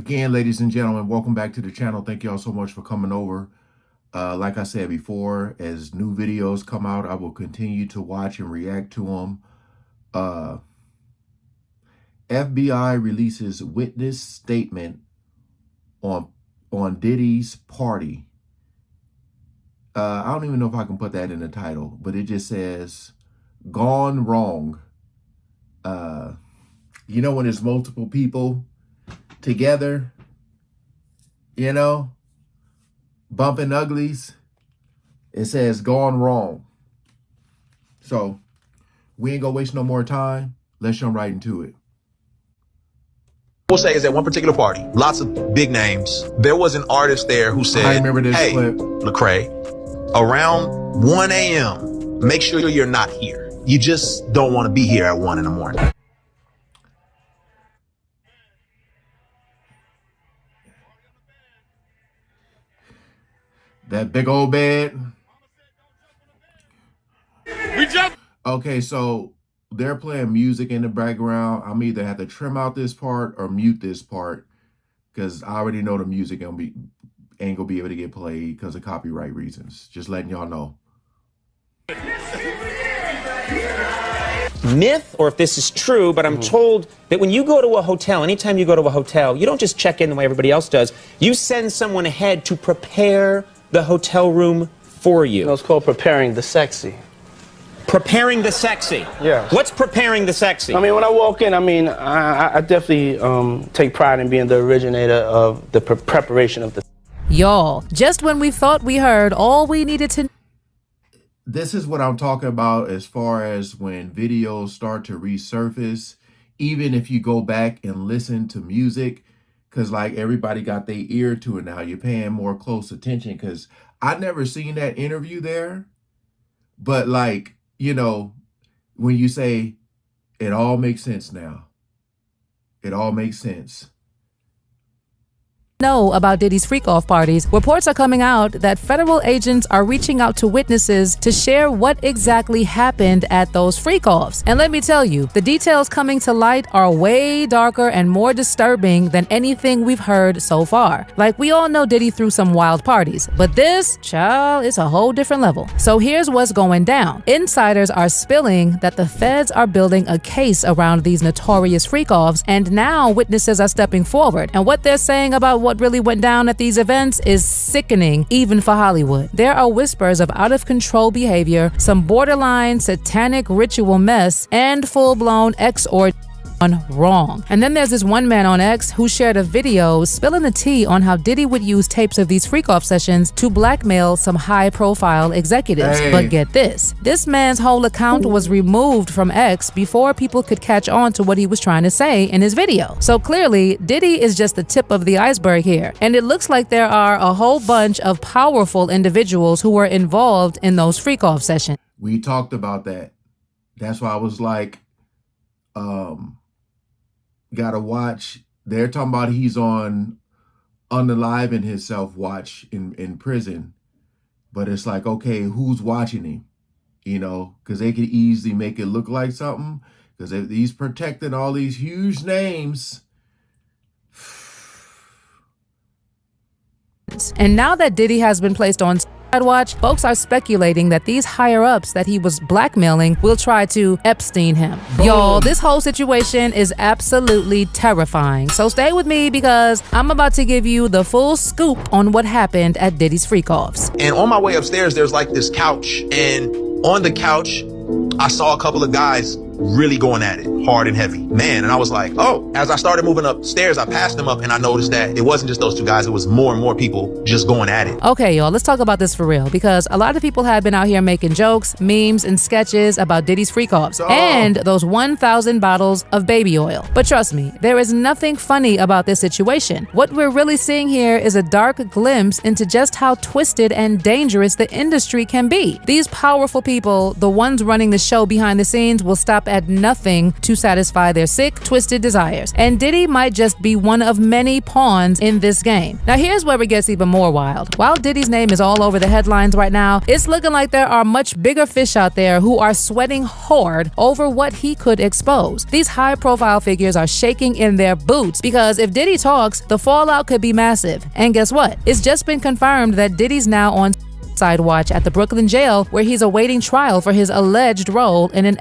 Again, ladies and gentlemen, welcome back to the channel. Thank you all so much for coming over. Like I said before, as new videos come out, I will continue to watch and react to them. FBI releases witness statement on Diddy's party. I don't even know if I can put that in the title, but it just says, "Gone wrong." You know when there's multiple people together, you know, bumping uglies, it says "gone wrong." So we ain't gonna waste no more time. Let's jump right into it. We'll say is at one particular party, lots of big names. There was an artist there who said, I remember this "Hey, clip. Lecrae, around 1 a.m., make sure you're not here. You just don't want to be here at 1 in the morning." That big old bed. We jump. Okay, so they're playing music in the background. I'm either have to trim out this part or mute this part because I already know the music ain't gonna be able to get played because of copyright reasons. Just letting y'all know. Myth, or if this is true, but I'm told that when you go to a hotel, anytime you go to a hotel, you don't just check in the way everybody else does. You send someone ahead to prepare the hotel room for you. No, it's called preparing the sexy. Preparing the sexy. Yeah. What's preparing the sexy? I mean, when I walk in, I definitely take pride in being the originator of the preparation of the. Y'all, just when we thought we heard all we needed to. This is what I'm talking about as far as when videos start to resurface, even if you go back and listen to music, because like everybody got their ear to it now. You're paying more close attention because I never seen that interview there. But like, you know, when you say it all makes sense now, it all makes sense. Know about Diddy's freak-off parties, reports are coming out that federal agents are reaching out to witnesses to share what exactly happened at those freak-offs. And let me tell you, the details coming to light are way darker and more disturbing than anything we've heard so far. Like, we all know Diddy threw some wild parties, but this, child, is a whole different level. So here's what's going down. Insiders are spilling that the feds are building a case around these notorious freak-offs, and now witnesses are stepping forward. And what they're saying about what really went down at these events is sickening, even for Hollywood. There are whispers of out-of-control behavior, some borderline satanic ritual mess, and full-blown wrong. And then there's this one man on X who shared a video spilling the tea on how Diddy would use tapes of these freak-off sessions to blackmail some high-profile executives. Hey. But get this man's whole account was removed from X before people could catch on to what he was trying to say in his video. So clearly, Diddy is just the tip of the iceberg here. And it looks like there are a whole bunch of powerful individuals who were involved in those freak-off sessions. We talked about that. That's why I was like, gotta watch. They're talking about he's on unaliving himself watch in prison. But it's like, okay, who's watching him? You know, because they could easily make it look like something. Because if he's protecting all these huge names. And now that Diddy has been placed on watch, folks are speculating that these higher-ups that he was blackmailing will try to Epstein him. Y'all, this whole situation is absolutely terrifying. So stay with me because I'm about to give you the full scoop on what happened at Diddy's freak-offs. And on my way upstairs, there's like this couch. And on the couch, I saw a couple of guys really going at it hard and heavy, man. And I was like, oh, as I started moving upstairs, I passed them up and I noticed that it wasn't just those two guys. It was more and more people just going at it. Okay, y'all, let's talk about this for real, because a lot of people have been out here making jokes, memes, and sketches about Diddy's freak-offs and those 1,000 bottles of baby oil. But trust me, there is nothing funny about this situation. What we're really seeing here is a dark glimpse into just how twisted and dangerous the industry can be. These powerful people, the ones running the show behind the scenes, will stop at nothing to satisfy their sick, twisted desires. And Diddy might just be one of many pawns in this game. Now here's where it gets even more wild. While Diddy's name is all over the headlines right now, it's looking like there are much bigger fish out there who are sweating hard over what he could expose. These high-profile figures are shaking in their boots because if Diddy talks, the fallout could be massive. And guess what? It's just been confirmed that Diddy's now on side watch at the Brooklyn jail where he's awaiting trial for his alleged role in an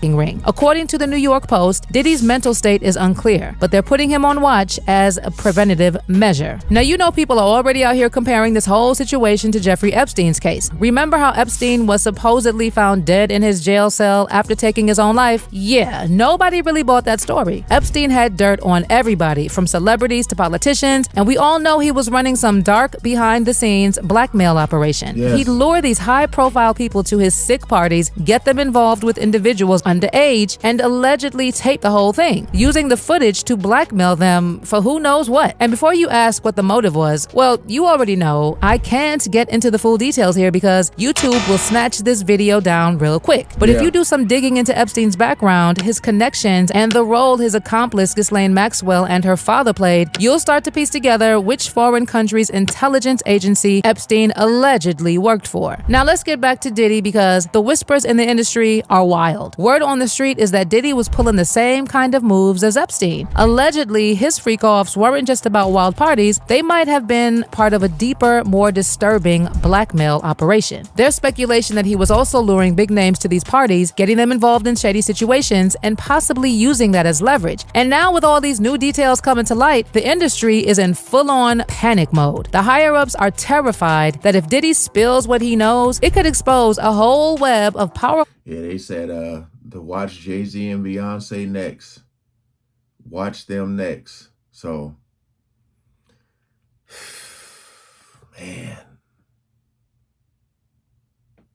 ring. According to the New York Post, Diddy's mental state is unclear, but they're putting him on watch as a preventative measure. Now, you know people are already out here comparing this whole situation to Jeffrey Epstein's case. Remember how Epstein was supposedly found dead in his jail cell after taking his own life? Yeah, nobody really bought that story. Epstein had dirt on everybody, from celebrities to politicians, and we all know he was running some dark, behind-the-scenes blackmail operation. Yes. He'd lure these high-profile people to his sick parties, get them involved with individuals underage, and allegedly tape the whole thing, using the footage to blackmail them for who knows what. And before you ask what the motive was, well, you already know. I can't get into the full details here because YouTube will snatch this video down real quick. But if you do some digging into Epstein's background, his connections, and the role his accomplice Ghislaine Maxwell and her father played, you'll start to piece together which foreign country's intelligence agency Epstein allegedly worked for. Now let's get back to Diddy because the whispers in the industry are wild. Word on the street is that Diddy was pulling the same kind of moves as Epstein. Allegedly, his freak-offs weren't just about wild parties, they might have been part of a deeper, more disturbing blackmail operation. There's speculation that he was also luring big names to these parties, getting them involved in shady situations, and possibly using that as leverage. And now with all these new details coming to light, the industry is in full-on panic mode. The higher-ups are terrified that if Diddy spills what he knows, it could expose a whole web of powerful... Yeah, they said to watch Jay-Z and Beyonce next. Watch them next. So, man.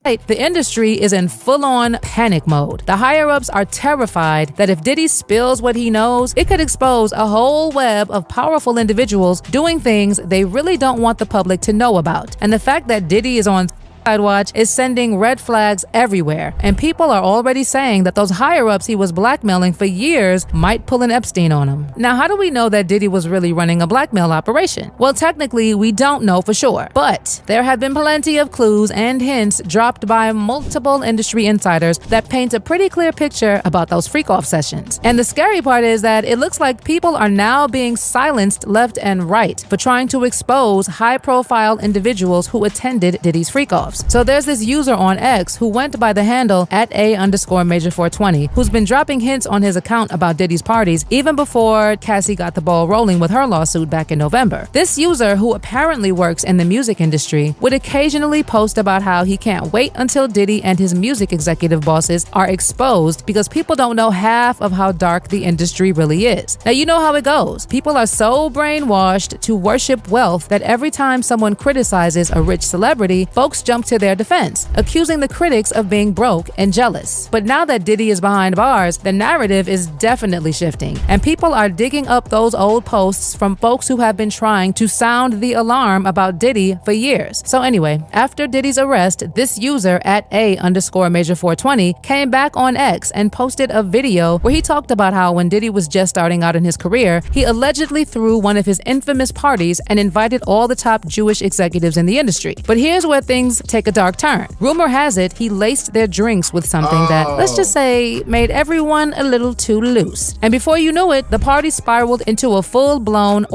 The industry is in full-on panic mode. The higher-ups are terrified that if Diddy spills what he knows, it could expose a whole web of powerful individuals doing things they really don't want the public to know about. And the fact that Diddy is on watch is sending red flags everywhere, and people are already saying that those higher-ups he was blackmailing for years might pull an Epstein on him. Now, how do we know that Diddy was really running a blackmail operation? Well, technically, we don't know for sure, but there have been plenty of clues and hints dropped by multiple industry insiders that paint a pretty clear picture about those freak-off sessions. And the scary part is that it looks like people are now being silenced left and right for trying to expose high-profile individuals who attended Diddy's freak-offs. So there's this user on X who went by the handle @A_Major420, who's been dropping hints on his account about Diddy's parties even before Cassie got the ball rolling with her lawsuit back in November. This user, who apparently works in the music industry, would occasionally post about how he can't wait until Diddy and his music executive bosses are exposed because people don't know half of how dark the industry really is. Now, you know how it goes. People are so brainwashed to worship wealth that every time someone criticizes a rich celebrity, folks jump to their defense, accusing the critics of being broke and jealous. But now that Diddy is behind bars, the narrative is definitely shifting, and people are digging up those old posts from folks who have been trying to sound the alarm about Diddy for years. So anyway, after Diddy's arrest, this user @A_Major420 came back on X and posted a video where he talked about how when Diddy was just starting out in his career, he allegedly threw one of his infamous parties and invited all the top Jewish executives in the industry. But here's where things take a dark turn. Rumor has it he laced their drinks with something that, let's just say, made everyone a little too loose. And before you knew it, the party spiraled into a full-blown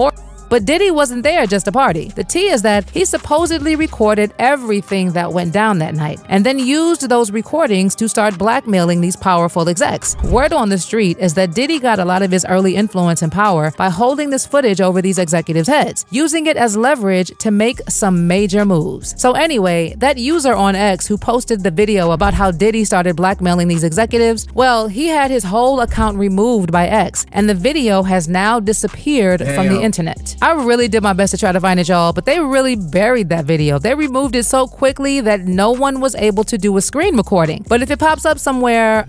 But Diddy wasn't there just to party. The tea is that he supposedly recorded everything that went down that night and then used those recordings to start blackmailing these powerful execs. Word on the street is that Diddy got a lot of his early influence and power by holding this footage over these executives' heads, using it as leverage to make some major moves. So anyway, that user on X who posted the video about how Diddy started blackmailing these executives, well, he had his whole account removed by X, and the video has now disappeared from the internet. I really did my best to try to find it, y'all, but they really buried that video. They removed it so quickly that no one was able to do a screen recording. But if it pops up somewhere,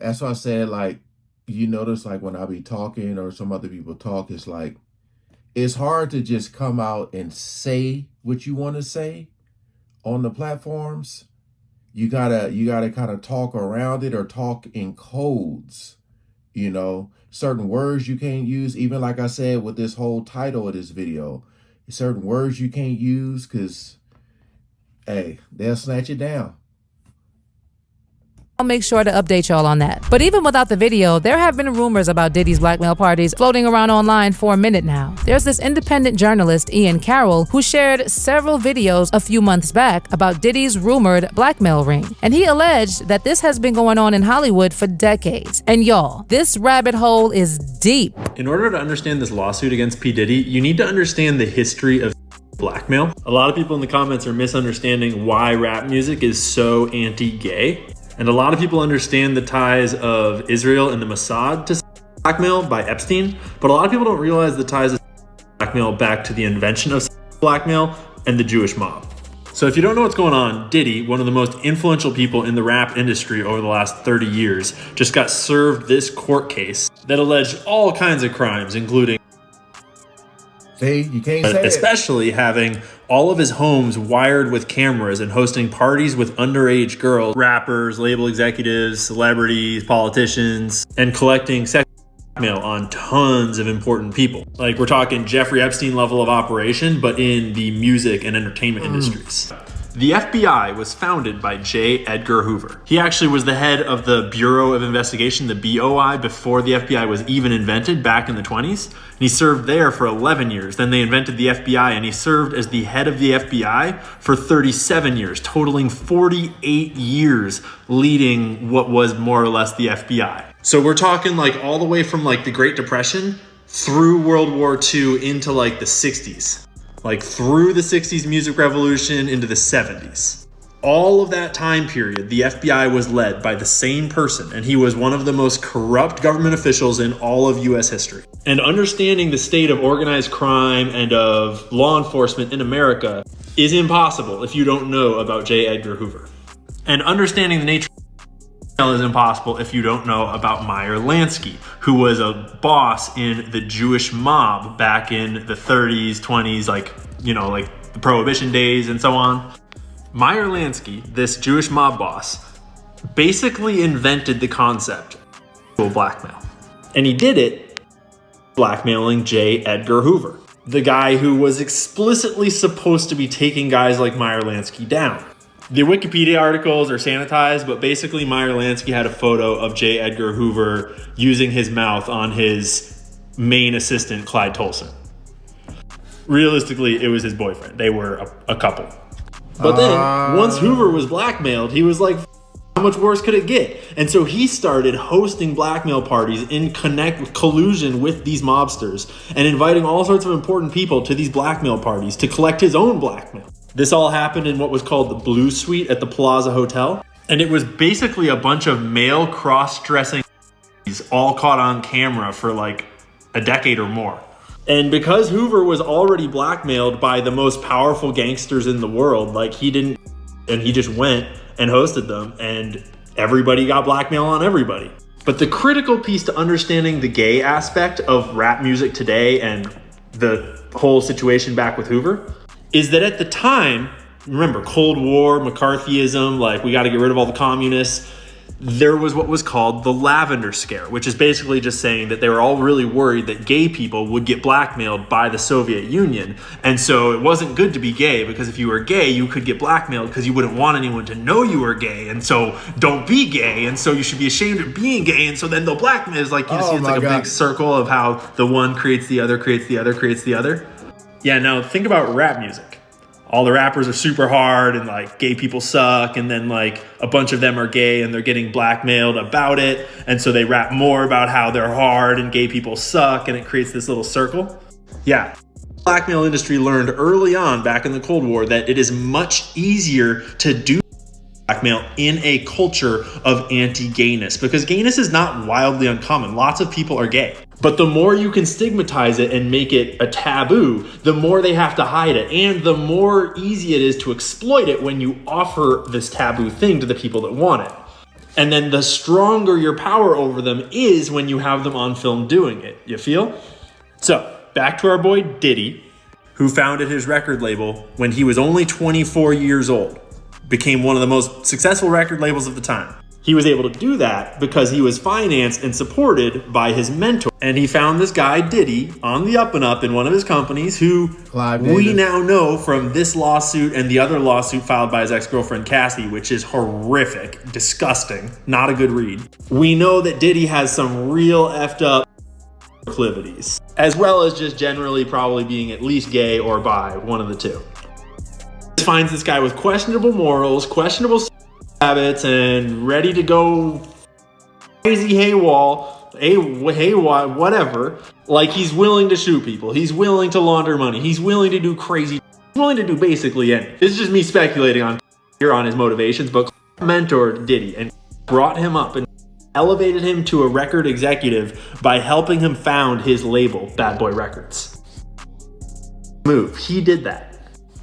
That's why I said, like, you notice, like, when I be talking or some other people talk, it's like, it's hard to just come out and say what you want to say on the platforms. you gotta kind of talk around it or talk in codes. Certain words you can't use, even like I said with this whole title of this video. Certain words you can't use because, hey, they'll snatch it down. I'll make sure to update y'all on that. But even without the video, there have been rumors about Diddy's blackmail parties floating around online for a minute now. There's this independent journalist, Ian Carroll, who shared several videos a few months back about Diddy's rumored blackmail ring. And he alleged that this has been going on in Hollywood for decades. And y'all, this rabbit hole is deep. In order to understand this lawsuit against P. Diddy, you need to understand the history of blackmail. A lot of people in the comments are misunderstanding why rap music is so anti-gay. And a lot of people understand the ties of Israel and the Mossad to blackmail by Epstein, but a lot of people don't realize the ties of blackmail back to the invention of blackmail and the Jewish mob. So if you don't know what's going on, Diddy, one of the most influential people in the rap industry over the last 30 years, just got served this court case that alleged all kinds of crimes, including You can't say especially having all of his homes wired with cameras and hosting parties with underage girls, rappers, label executives, celebrities, politicians, and collecting sex blackmail on tons of important people. Like, we're talking Jeffrey Epstein level of operation, but in the music and entertainment industries. The FBI was founded by J. Edgar Hoover. He actually was the head of the Bureau of Investigation, the BOI, before the FBI was even invented back in the 20s. And he served there for 11 years. Then they invented the FBI, and he served as the head of the FBI for 37 years, totaling 48 years leading what was more or less the FBI. So we're talking like all the way from like the Great Depression through World War II into like the 60s. Like through the 60s music revolution into the 70s. All of that time period, the FBI was led by the same person, and he was one of the most corrupt government officials in all of US history. And understanding the state of organized crime and of law enforcement in America is impossible if you don't know about J. Edgar Hoover. And understanding the nature is impossible if you don't know about Meyer Lansky, who was a boss in the Jewish mob back in the 30s, 20s, like the Prohibition days and so on. Meyer Lansky, this Jewish mob boss, basically invented the concept of blackmail. And he did it blackmailing J. Edgar Hoover, the guy who was explicitly supposed to be taking guys like Meyer Lansky down. The Wikipedia articles are sanitized, but basically Meyer Lansky had a photo of J. Edgar Hoover using his mouth on his main assistant, Clyde Tolson. Realistically, it was his boyfriend. They were a couple. But then, once Hoover was blackmailed, he was like, how much worse could it get? And so he started hosting blackmail parties in collusion with these mobsters and inviting all sorts of important people to these blackmail parties to collect his own blackmail. This all happened in what was called the Blue Suite at the Plaza Hotel. And it was basically a bunch of male cross-dressing all caught on camera for like a decade or more. And because Hoover was already blackmailed by the most powerful gangsters in the world, like he just went and hosted them, and everybody got blackmail on everybody. But the critical piece to understanding the gay aspect of rap music today and the whole situation back with Hoover is that at the time, remember, Cold War, McCarthyism, like we got to get rid of all the communists. There was what was called the Lavender Scare, which is basically just saying that they were all really worried that gay people would get blackmailed by the Soviet Union. And so it wasn't good to be gay, because if you were gay, you could get blackmailed because you wouldn't want anyone to know you were gay. And so don't be gay. And so you should be ashamed of being gay. And so then they'll blackmail. It's like, you see, it's like a big circle of how the one creates the other, creates the other, creates the other. Yeah, now think about rap music. All the rappers are super hard and like gay people suck, and then like a bunch of them are gay and they're getting blackmailed about it, and so they rap more about how they're hard and gay people suck, and it creates this little circle. Yeah. The blackmail industry learned early on back in the Cold War that it is much easier to do blackmail in a culture of anti-gayness, because gayness is not wildly uncommon. Lots of people are gay. But the more you can stigmatize it and make it a taboo, the more they have to hide it. And the more easy it is to exploit it when you offer this taboo thing to the people that want it. And then the stronger your power over them is when you have them on film doing it. You feel? So, back to our boy Diddy, who founded his record label when he was only 24 years old. became one of the most successful record labels of the time. He was able to do that because he was financed and supported by his mentor. And he found this guy, Diddy, on the up and up in one of his companies, who Clive we Davis. now know from this lawsuit and the other lawsuit filed by his ex-girlfriend, Cassie, which is horrific, disgusting, not a good read. We know that Diddy has some real effed up proclivities, as well as just generally probably being at least gay or bi, one of the two. Finds this guy with questionable morals, questionable habits, and ready to go crazy whatever. Like, he's willing to shoot people, he's willing to launder money, he's willing to do crazy, he's willing to do basically anything. This is just me speculating on his motivations, but mentored Diddy and brought him up and elevated him to a record executive by helping him found his label, Bad Boy Records. He did that.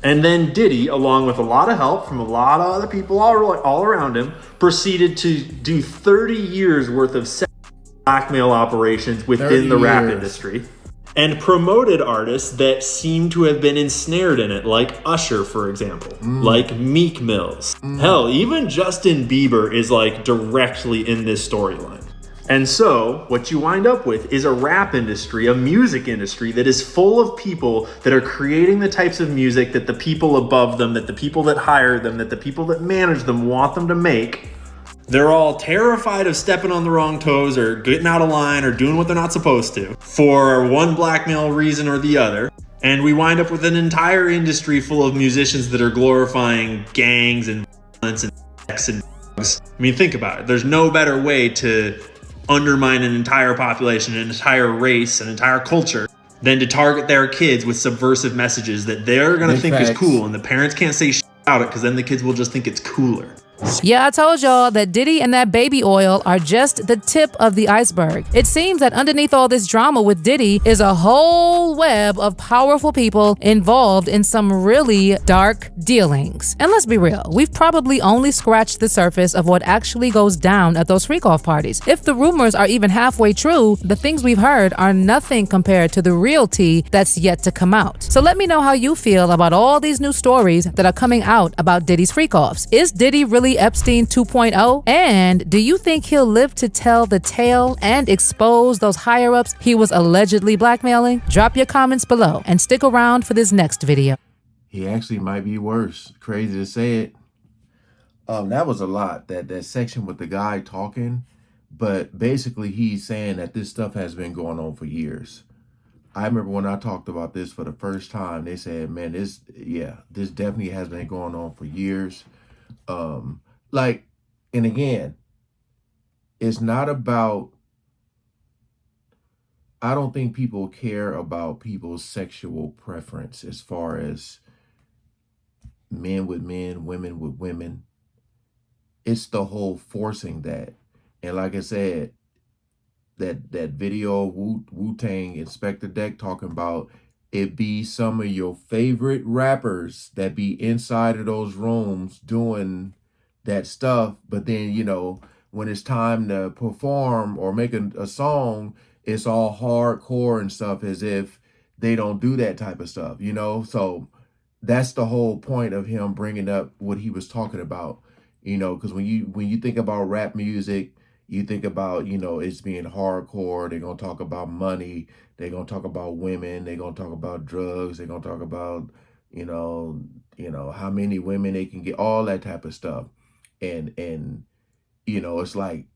And then Diddy, along with a lot of help from a lot of other people all around him, proceeded to do 30 years worth of blackmail operations within the rap industry, and promoted artists that seem to have been ensnared in it, like Usher, for example, like Meek Mills. Hell, even Justin Bieber is like directly in this storyline. And so what you wind up with is a rap industry, a music industry that is full of people that are creating the types of music that the people above them, that the people that hire them, that the people that manage them want them to make. They're all terrified of stepping on the wrong toes or getting out of line or doing what they're not supposed to for one blackmail reason or the other. And we wind up with an entire industry full of musicians that are glorifying gangs and violence and sex and drugs. I mean, think about it. There's no better way to undermine an entire population, an entire race, an entire culture than to target their kids with subversive messages that they're going to think is cool, and the parents can't say shit about it because then the kids will just think it's cooler. Yeah, I told y'all that Diddy and that baby oil are just the tip of the iceberg. It seems that underneath all this drama with Diddy is a whole web of powerful people involved in some really dark dealings. And let's be real, we've probably only scratched the surface of what actually goes down at those freak-off parties. If the rumors are even halfway true, the things we've heard are nothing compared to the real tea that's yet to come out. So let me know how you feel about all these new stories that are coming out about Diddy's freak-offs. Is Diddy really Epstein 2.0? And do you think he'll live to tell the tale and expose those higher-ups he was allegedly blackmailing? Drop your comments below and stick around for this next video. He actually might be worse. Crazy to say it. That was a lot, that section with the guy talking, but basically he's saying that this stuff has been going on for years. I remember when I talked about this for the first time, they said, man, this definitely has been going on for years. And again, it's not about, I don't think people care about people's sexual preference as far as men with men, women with women. It's the whole forcing that. And like I said, that video of Wu-Tang Inspector Deck talking about it be some of your favorite rappers that be inside of those rooms doing that stuff, but then, you know, when it's time to perform or make a song, it's all hardcore and stuff, as if they don't do that type of stuff, you know? So that's the whole point of him bringing up what he was talking about, you know, because when you think about rap music, you think about, you know, it's being hardcore. They're going to talk about money. They're going to talk about women. They're going to talk about drugs. They're going to talk about, you know, how many women they can get, all that type of stuff. And you know, it's like,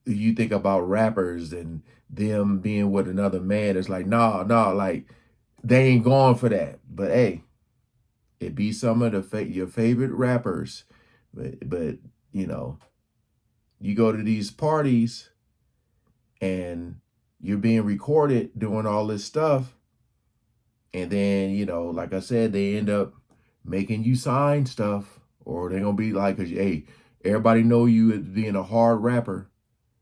you think about rappers and them being with another man, it's like, nah, like, they ain't going for that. But hey, it be some of your favorite rappers. But you know, you go to these parties and you're being recorded doing all this stuff. And then, you know, like I said, they end up making you sign stuff, or they're going to be like, hey, everybody know you as being a hard rapper.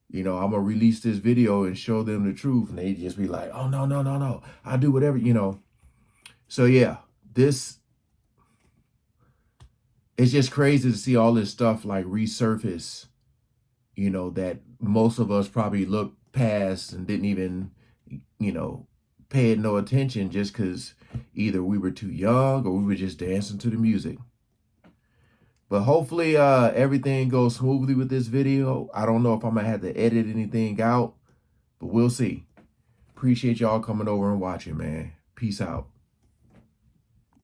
You know, I'm going to release this video and show them the truth. And they just be like, oh, no. I do whatever, you know. So, yeah, it's just crazy to see all this stuff like resurface, you know, that most of us probably looked past and didn't even, you know, pay no attention just because either we were too young or we were just dancing to the music. But hopefully everything goes smoothly with this video. I don't know if I'm going to have to edit anything out, but we'll see. Appreciate y'all coming over and watching, man. Peace out.